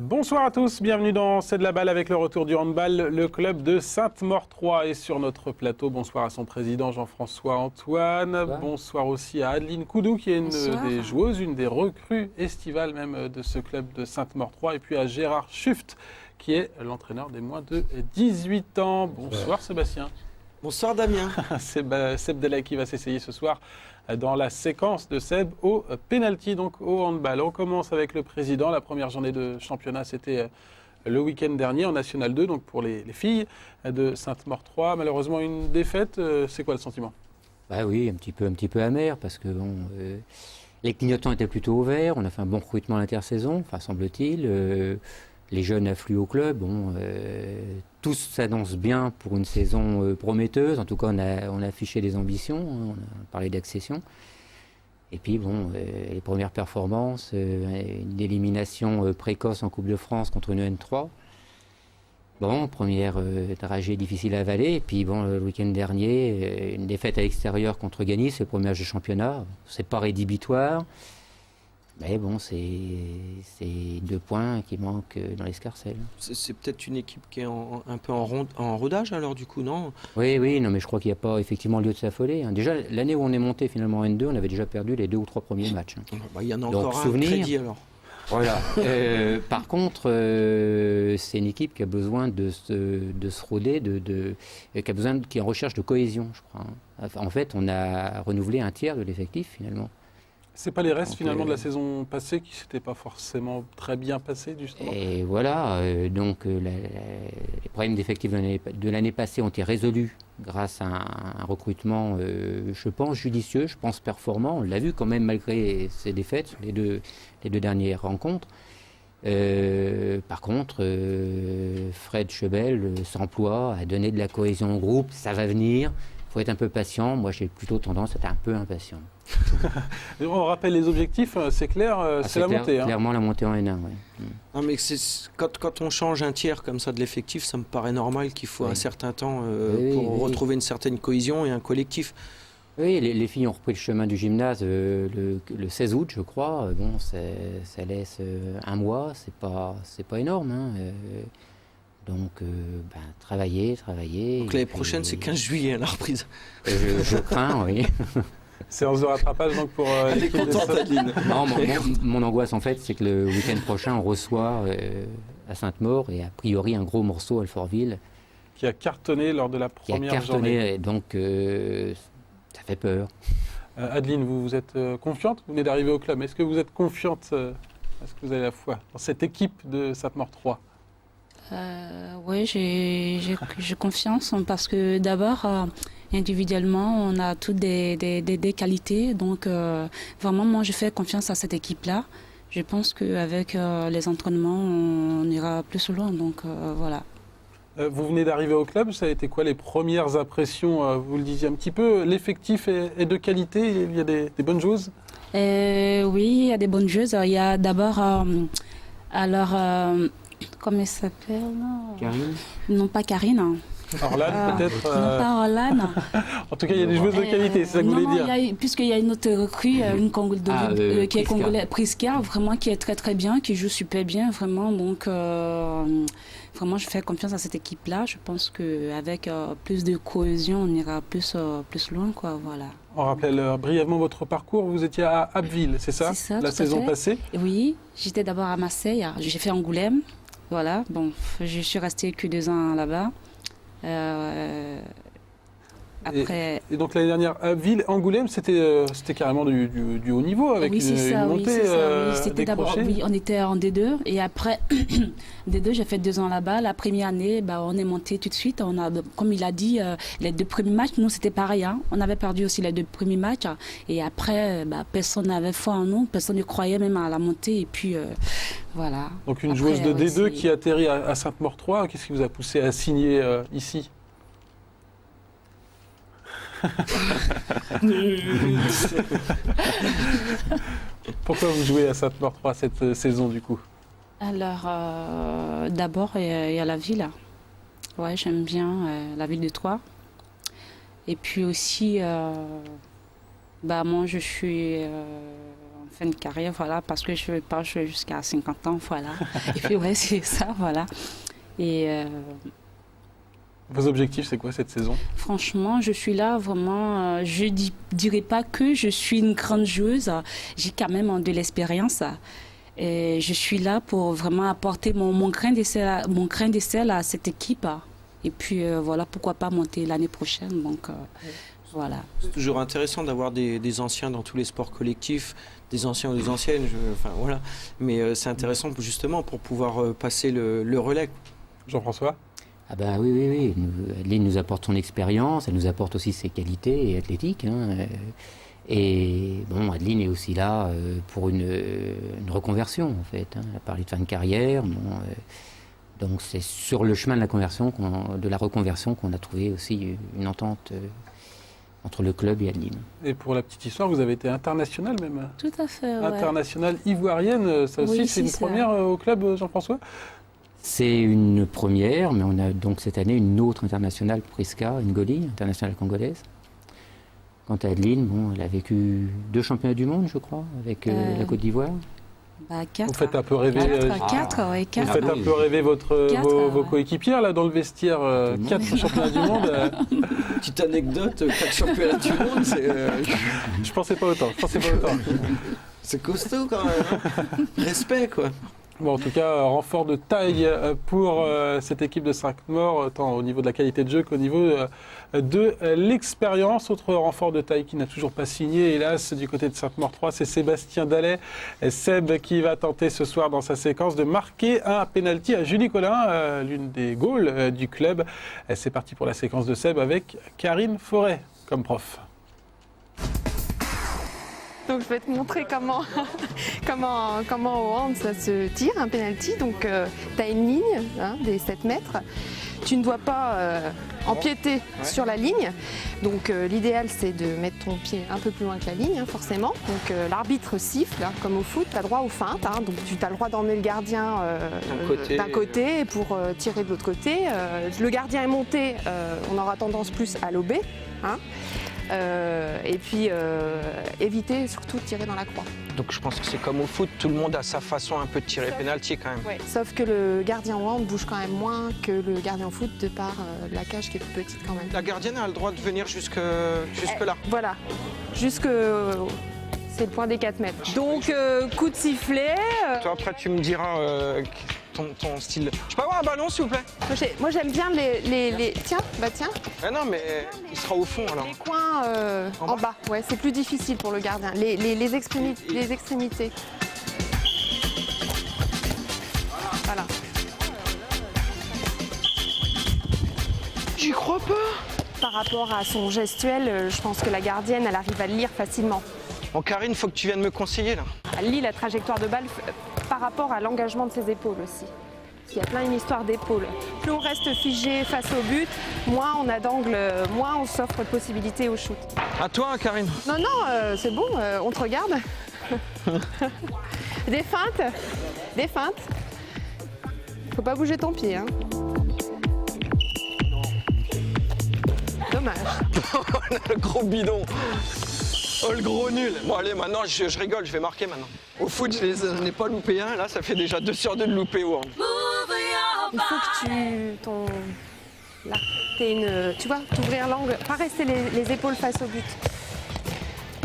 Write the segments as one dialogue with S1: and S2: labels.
S1: Bonsoir à tous, bienvenue dans C'est de la balle avec le retour du handball. Le club de Sainte-Maure-3 est sur notre plateau. Bonsoir à son président Jean-François Antoine. Bonsoir aussi à Adeline Koudou qui est une des joueuses, une des recrues estivales même de ce club de Sainte-Maure-3. Et puis à Gérard Schuft qui est l'entraîneur des moins de 18 ans. Bonsoir Sébastien.
S2: Bonsoir Damien.
S1: Seb Delay qui va s'essayer ce soir dans la séquence de Seb au penalty, donc au handball. On commence avec le président. La première journée de championnat, c'était le week-end dernier en National 2, donc pour les filles de Sainte-Maure-3. Malheureusement, une défaite. C'est quoi le sentiment ?
S3: Bah oui, un petit peu amer, parce que les clignotants étaient plutôt ouverts. On a fait un bon recrutement à l'intersaison, enfin semble-t-il. Les jeunes affluent au club. Tous s'annoncent bien pour une saison prometteuse. En tout cas, on a affiché des ambitions. On a parlé d'accession. Et puis, les premières performances, une élimination précoce en Coupe de France contre une N3. Première dragée difficile à avaler. Et puis, le week-end dernier, une défaite à l'extérieur contre Ganis, le premier match de championnat. C'est pas rédhibitoire. Mais c'est 2 points qui manquent dans l'escarcelle.
S2: C'est peut-être une équipe qui est un peu en rodage alors du coup, non ?
S3: Oui, non, mais je crois qu'il n'y a pas effectivement lieu de s'affoler. Déjà, l'année où on est monté finalement en N2, on avait déjà perdu les 2 ou 3 premiers matchs.
S2: Il y en a encore un crédit alors.
S3: Voilà. Par contre, c'est une équipe qui a besoin de se roder, qui est en recherche de cohésion, je crois. En fait, on a renouvelé un tiers de l'effectif finalement.
S1: C'est pas les restes finalement de la saison passée qui s'étaient pas forcément très bien passés justement.
S3: Et voilà, les problèmes d'effectifs de l'année passée ont été résolus grâce à un recrutement, je pense, judicieux, je pense performant. On l'a vu quand même malgré ces défaites sur les deux dernières rencontres. Par contre, Fred Chebel s'emploie à donner de la cohésion au groupe, ça va venir. Il faut être un peu patient. Moi, j'ai plutôt tendance à être un peu impatient.
S1: On rappelle les objectifs, c'est clair, c'est la montée.
S3: Clairement la montée en N1, oui.
S2: Non, mais quand on change un tiers comme ça de l'effectif, ça me paraît normal qu'il faut un certain temps pour retrouver une certaine cohésion et un collectif.
S3: Oui, les filles ont repris le chemin du gymnase le 16 août, je crois. Ça laisse un mois, c'est pas énorme. Donc, travailler.
S2: Donc l'année prochaine, c'est 15 juillet, la reprise.
S3: Je crains, oui.
S1: Séance de rattrapage donc pour l'équipe de Sainte-Maure.
S3: Non, mon angoisse, en fait, c'est que le week-end prochain, on reçoit à Sainte-Maure et a priori un gros morceau à Alfortville.
S1: Qui a cartonné lors de la première journée.
S3: Donc, ça fait peur.
S1: Adeline, vous êtes confiante ? Vous venez d'arriver au club. Est-ce que vous êtes confiante ? Est-ce que vous avez la foi dans cette équipe de Sainte-Maure-3 ?
S4: Oui, j'ai confiance parce que d'abord, individuellement, on a toutes des qualités. Donc, vraiment, moi, je fais confiance à cette équipe-là. Je pense qu'avec les entraînements, on ira plus loin. Donc, voilà.
S1: Vous venez d'arriver au club. Ça a été quoi les premières impressions ? Vous le disiez un petit peu, l'effectif est de qualité. Il y a des bonnes choses ?
S4: Oui, il y a des bonnes choses. Il y a d'abord... comment elle s'appelle ?
S3: Karine ?
S4: Non, pas Karine.
S1: Orlane, peut-être
S4: Non, pas Orlane.
S1: En tout cas, il y a des joueuses de qualité, c'est ça que vous voulez dire.
S4: Puisqu'il y a une autre recrue, qui est congolaise, Priska, vraiment qui est très très bien, qui joue super bien, vraiment. Donc, vraiment, je fais confiance à cette équipe-là. Je pense qu'avec plus de cohésion, on ira plus loin, quoi, voilà.
S1: On rappelle brièvement votre parcours. Vous étiez à Abbeville, c'est ça, la saison passée ?
S4: Oui, j'étais d'abord à Marseille. J'ai fait Angoulême. Voilà, je suis restée que 2 ans là-bas. Après...
S1: Et donc l'année dernière, Abbeville, Angoulême, c'était carrément du haut niveau avec une montée.
S4: C'était d'abord, on était en D2 et après D2, j'ai fait 2 ans là-bas. La première année, on est monté tout de suite. On a, comme il a dit, les 2 premiers matchs, nous c'était pareil. On avait perdu aussi les 2 premiers matchs et après, personne n'avait foi en nous, personne ne croyait même à la montée et puis voilà.
S1: Donc une joueuse de D2 qui atterrit à Sainte-Maure-3, qu'est-ce qui vous a poussé à signer ici ?
S2: Pourquoi vous jouez à Sainte-Maure-3 cette saison du coup ?
S4: Alors, d'abord, il y a la ville. Ouais, j'aime bien la ville de Troyes. Et puis aussi, moi, je suis en fin de carrière, voilà, parce que je vais pas jouer jusqu'à 50 ans, voilà. Et puis, ouais, c'est ça, voilà. Et
S1: vos objectifs, c'est quoi cette saison?
S4: franchement, je suis là vraiment, je dirais pas que je suis une grande joueuse. J'ai quand même de l'expérience. Et je suis là pour vraiment apporter mon grain de sel à cette équipe. Et puis voilà, pourquoi pas monter l'année prochaine. Donc voilà.
S2: C'est toujours intéressant d'avoir des anciens dans tous les sports collectifs, des anciens ou des anciennes. Voilà. Mais c'est intéressant justement pour pouvoir passer le relais.
S1: Jean-François?
S3: Ah bah oui. Adeline nous apporte son expérience, elle nous apporte aussi ses qualités athlétiques. Et bon, Adeline est aussi là pour une reconversion, en fait. Elle a parlé de fin de carrière. Donc c'est sur le chemin de la reconversion qu'on a trouvé aussi une entente entre le club et Adeline.
S1: Et pour la petite histoire, vous avez été internationale même.
S4: Tout à fait, ouais.
S1: Internationale ivoirienne, ça aussi,
S4: Oui,
S1: c'est une
S4: ça.
S1: première au club, Jean-François?
S3: C'est une première, mais on a donc cette année une autre internationale, Priska Ngoli, internationale congolaise. Quant à Adeline, elle a vécu 2 championnats du monde, je crois, avec la Côte d'Ivoire.
S4: 4.
S1: Vous faites un peu rêver,
S4: 4.
S1: Vous faites un peu rêver vos coéquipières là dans le vestiaire. 4 championnats du monde.
S2: Petite anecdote, 4 championnats du monde,
S1: Je pensais pas autant.
S2: c'est costaud quand même. Hein. Respect quoi.
S1: Bon, en tout cas, renfort de taille pour cette équipe de Sainte-Maure, tant au niveau de la qualité de jeu qu'au niveau de l'expérience. Autre renfort de taille qui n'a toujours pas signé, hélas, du côté de Sainte-Maure 3, c'est Sébastien Dallet. Seb qui va tenter ce soir dans sa séquence de marquer un penalty à Julie Collin, l'une des goals du club. C'est parti pour la séquence de Seb avec Karine Forêt comme prof.
S5: Donc je vais te montrer comment au hand ça se tire, un penalty. Donc tu as une ligne des 7 mètres. Tu ne dois pas empiéter sur la ligne. Donc l'idéal c'est de mettre ton pied un peu plus loin que la ligne, forcément. Donc l'arbitre siffle, comme au foot, tu as droit aux feintes. Donc tu as le droit d'emmener le gardien d'un côté pour tirer de l'autre côté. Le gardien est monté, on aura tendance plus à lober. Et puis éviter surtout de tirer dans la croix.
S2: Donc je pense que c'est comme au foot, tout le monde a sa façon un peu de tirer penalty quand même.
S5: Ouais. Sauf que le gardien au hand bouge quand même moins que le gardien au foot de par la cage qui est plus petite quand même.
S2: La gardienne a le droit de venir jusque là.
S5: Voilà, jusque c'est le point des 4 mètres. Donc coup de sifflet.
S2: Toi après tu me diras ton style. Je peux avoir un ballon s'il vous plaît?
S5: Moi j'aime bien les... Tiens.
S2: Ah non mais il sera au fond alors.
S5: Les coins en bas, ouais, c'est plus difficile pour le gardien. Les extrémités. Voilà.
S2: J'y crois pas.
S5: Par rapport à son gestuel, je pense que la gardienne, elle arrive à le lire facilement.
S2: Bon Karine, faut que tu viennes me conseiller là.
S5: Elle lit la trajectoire de balle par rapport à l'engagement de ses épaules aussi. Il y a plein une histoire d'épaules. Plus on reste figé face au but, moins on a d'angle, moins on s'offre de possibilités au shoot.
S2: À toi Karine.
S5: Non, c'est bon, on te regarde. Des feintes. Faut pas bouger ton pied. Dommage.
S2: Le gros bidon. Oh le gros nul. Bon allez maintenant je rigole, je vais marquer maintenant. Au foot je n'ai pas loupé un, là ça fait déjà 2 sur 2 de louper au hand.
S5: Il faut que là, tu vois, t'ouvrir l'angle, pas rester les épaules face au but.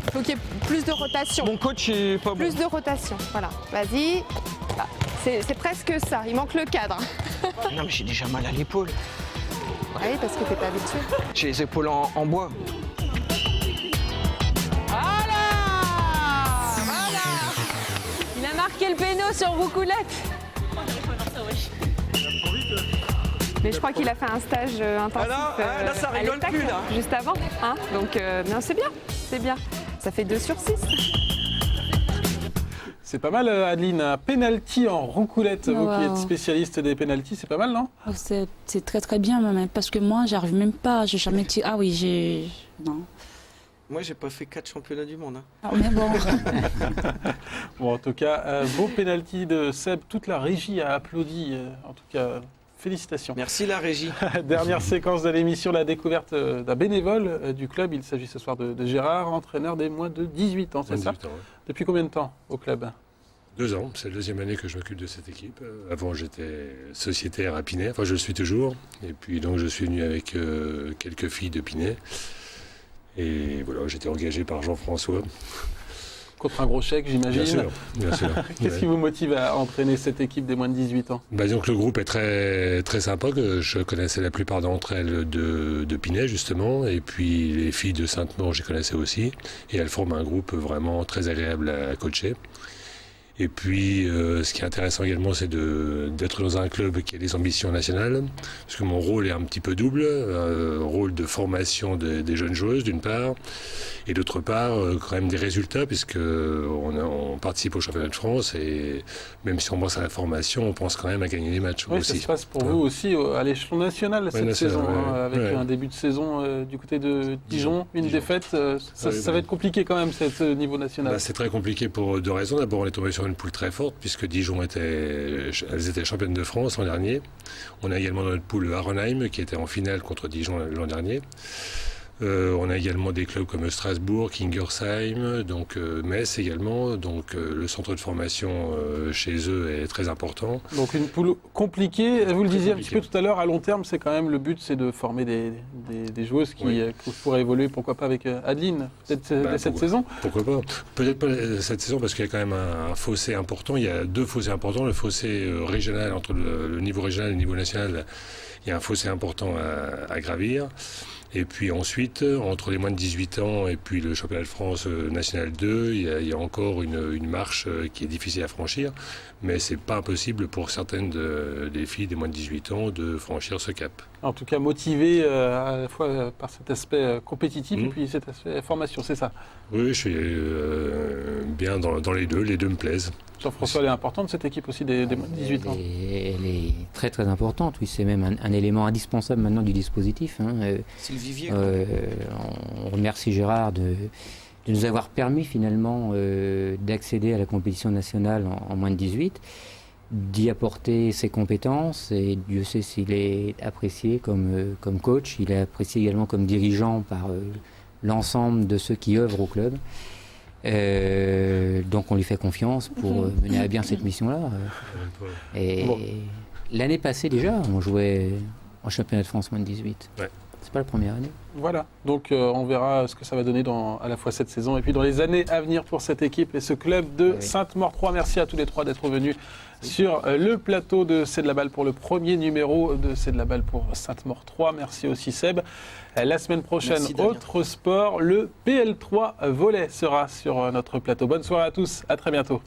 S5: Il faut qu'il y ait plus de rotation.
S2: Mon coach est pas bon.
S5: Plus de rotation, voilà. Vas-y. Ah, c'est presque ça, il manque le cadre.
S2: Non mais j'ai déjà mal à l'épaule.
S5: Ah oui, parce que t'es pas habitué.
S2: J'ai les épaules en bois.
S5: Il a marqué le péno sur Roucoulette. Mais je crois qu'il a fait un stage intensif.
S2: Là, ça rigole
S5: à l'ETAC,
S2: plus, là.
S5: Juste avant. Donc, non, c'est bien. Ça fait 2 sur 6.
S1: C'est pas mal, Adeline, un penalty en roucoulette. Vous qui
S4: Wow.
S1: êtes spécialiste des penalties, c'est pas mal, non?
S4: C'est très très bien même, parce que moi j'arrive même pas, j'ai jamais tiré. Ah oui, non.
S2: Moi, j'ai pas fait 4 championnats du monde. Hein.
S4: Ah, mais bon.
S1: Bon, en tout cas, beau pénalty de Seb. Toute la régie a applaudi. En tout cas, félicitations.
S2: Merci la régie.
S1: Dernière séquence de l'émission, la découverte d'un bénévole du club. Il s'agit ce soir de Gérard, entraîneur des moins de 18 ans, c'est ça?
S6: 18 ans, ouais.
S1: Depuis combien de temps au club?
S6: 2 ans, c'est la deuxième année que je m'occupe de cette équipe. Avant, j'étais sociétaire à Pinay, enfin je le suis toujours. Et puis donc je suis venu avec quelques filles de Pinay. Et voilà, j'étais engagé par Jean-François.
S1: Contre un gros chèque, j'imagine.
S6: Bien sûr, bien sûr.
S1: Qu'est-ce
S6: Ouais.
S1: qui vous motive à entraîner cette équipe des moins de 18 ans?
S6: Donc le groupe est très, très sympa, que je connaissais la plupart d'entre elles de Pinay justement, et puis les filles de Sainte-Maure, je les connaissais aussi, et elles forment un groupe vraiment très agréable à coacher. Et puis ce qui est intéressant également, c'est d'être dans un club qui a des ambitions nationales, parce que mon rôle est un petit peu double, rôle de formation des jeunes joueuses d'une part, et d'autre part quand même des résultats, puisque on participe au championnat de France, et même si on pense à la formation, on pense quand même à gagner des matchs
S1: Oui,
S6: aussi.
S1: ça se passe pour
S6: Ouais.
S1: vous aussi à l'échelon national cette
S6: national,
S1: saison,
S6: ouais.
S1: avec
S6: Ouais.
S1: un début de saison du côté de Dijon, une
S6: Dijon.
S1: défaite. Ça
S6: Oui,
S1: va
S6: oui.
S1: être compliqué quand même, ce niveau national.
S6: C'est très compliqué pour 2 raisons. D'abord, on est tombé sur une poule très forte, puisque Dijon elles étaient championnes de France l'an dernier. On a également dans notre poule Aronheim, qui était en finale contre Dijon l'an dernier. On a également des clubs comme Strasbourg, Kingersheim, donc Metz également. Donc le centre de formation chez eux est très important.
S1: Donc une poule compliquée. Vous le
S6: Très
S1: disiez un petit peu
S6: compliqué.
S1: tout à l'heure, à long terme, c'est quand même le but, c'est de former des joueuses qui
S6: Oui.
S1: pourraient évoluer, pourquoi pas avec Adeline, peut-être dès cette
S6: pourquoi-
S1: saison.
S6: Pourquoi pas? Peut-être pas cette saison, parce qu'il y a quand même un fossé important. Il y a 2 fossés importants. Le fossé régional, entre le niveau régional et le niveau national, il y a un fossé important à gravir. Et puis ensuite, entre les moins de 18 ans et puis le championnat de France National 2, il y a encore une marche qui est difficile à franchir. Mais c'est pas impossible pour certaines des filles des moins de 18 ans de franchir ce cap.
S1: En tout cas, motivé à la fois par cet aspect compétitif et puis cet aspect formation, c'est ça.
S6: Oui, je suis bien dans les deux. Les deux me plaisent.
S1: Jean-François, elle est importante cette équipe aussi des moins de 18 ans.
S3: Elle est très très importante, oui, c'est même un élément indispensable maintenant du dispositif. Hein.
S2: C'est le vivier.
S3: On remercie Gérard de nous avoir permis finalement d'accéder à la compétition nationale en moins de 18, d'y apporter ses compétences, et Dieu sait s'il est apprécié comme coach, il est apprécié également comme dirigeant par l'ensemble de ceux qui œuvrent au club. Donc on lui fait confiance pour mener à bien cette mission-là. Et
S1: Bon.
S3: l'année passée déjà, on jouait en championnat de France moins de 18.
S6: Ouais.
S3: C'est pas la première année.
S1: Voilà, donc on verra ce que ça va donner à la fois cette saison et puis dans les années à venir pour cette équipe et ce club de
S3: Oui.
S1: Sainte-Maure 3. Merci à tous les trois d'être venus sur le plateau de C'est de la balle pour le premier numéro de C'est de la balle pour Sainte-Maure 3. Merci aussi Seb. La semaine prochaine,
S2: Merci, Damien.
S1: autre sport, le PL3 volley sera sur notre plateau. Bonne soirée à tous, à très bientôt.